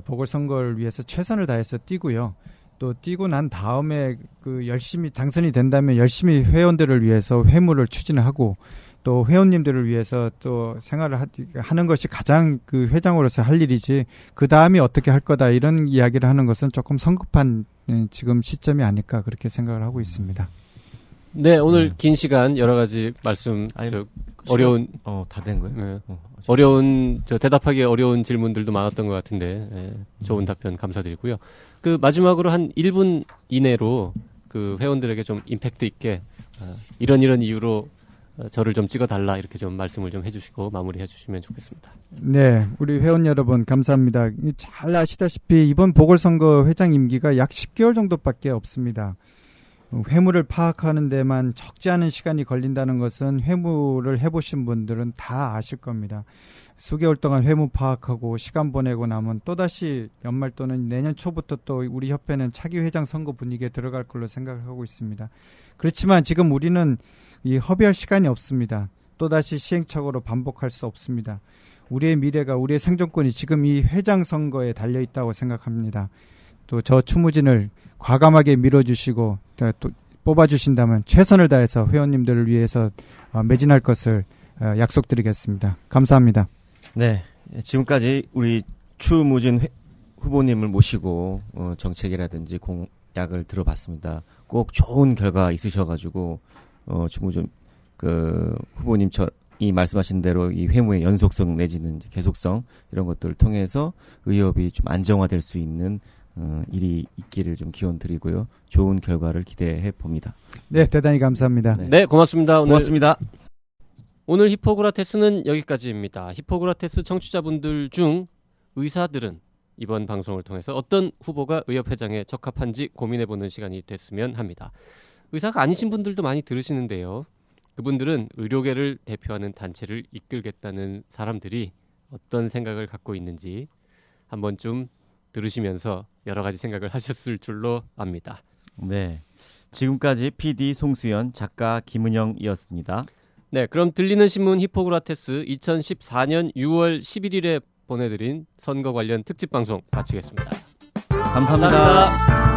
보궐선거를 위해서 최선을 다해서 뛰고요. 또 뛰고 난 다음에 그 열심히 당선이 된다면 열심히 회원들을 위해서 회무를 추진하고 또 회원님들을 위해서 또 생활을 하는 것이 가장 그 회장으로서 할 일이지 그 다음이 어떻게 할 거다 이런 이야기를 하는 것은 조금 성급한 지금 시점이 아닐까 그렇게 생각을 하고 있습니다. 네, 오늘 긴 시간 여러 가지 말씀 어려운 다 된 거예요? 네. 어려운 대답하기 어려운 질문들도 많았던 것 같은데 좋은 답변 감사드리고요. 그 마지막으로 한 1분 이내로 그 회원들에게 좀 임팩트 있게 이런 이유로 저를 좀 찍어달라 이렇게 좀 말씀을 좀 해주시고 마무리해 주시면 좋겠습니다. 네, 우리 회원 여러분 감사합니다. 잘 아시다시피 이번 보궐선거 회장 임기가 약 10개월 정도밖에 없습니다. 회무를 파악하는 데만 적지 않은 시간이 걸린다는 것은 회무를 해보신 분들은 다 아실 겁니다. 수개월 동안 회무 파악하고 시간 보내고 나면 또다시 연말 또는 내년 초부터 또 우리 협회는 차기 회장 선거 분위기에 들어갈 걸로 생각을 하고 있습니다. 그렇지만 지금 우리는 이 허비할 시간이 없습니다. 또다시 시행착오로 반복할 수 없습니다. 우리의 미래가 우리의 생존권이 지금 이 회장 선거에 달려있다고 생각합니다. 또 저 추무진을 과감하게 밀어주시고 또 뽑아주신다면 최선을 다해서 회원님들을 위해서 매진할 것을 약속드리겠습니다. 감사합니다. 네, 지금까지 우리 추무진 후보님을 모시고 정책이라든지 공약을 들어봤습니다. 꼭 좋은 결과 있으셔가지고 추무진 그 후보님이 말씀하신 대로 이 회무의 연속성 내지는 계속성 이런 것들을 통해서 의협이 좀 안정화될 수 있는 일이 있기를 좀 기원 드리고요. 좋은 결과를 기대해 봅니다. 네, 대단히 감사합니다. 네, 고맙습니다. 고맙습니다. 오늘 히포크라테스는 여기까지입니다. 히포크라테스 청취자분들 중 의사들은 이번 방송을 통해서 어떤 후보가 의협회장에 적합한지 고민해보는 시간이 됐으면 합니다. 의사가 아니신 분들도 많이 들으시는데요. 그분들은 의료계를 대표하는 단체를 이끌겠다는 사람들이 어떤 생각을 갖고 있는지 한번쯤 들으시면서 여러 가지 생각을 하셨을 줄로 압니다. 네, 지금까지 PD 송수연, 작가 김은영이었습니다. 네, 그럼 들리는 신문 히포크라테스 2014년 6월 11일에 보내드린 선거 관련 특집 방송 마치겠습니다. 감사합니다. 감사합니다.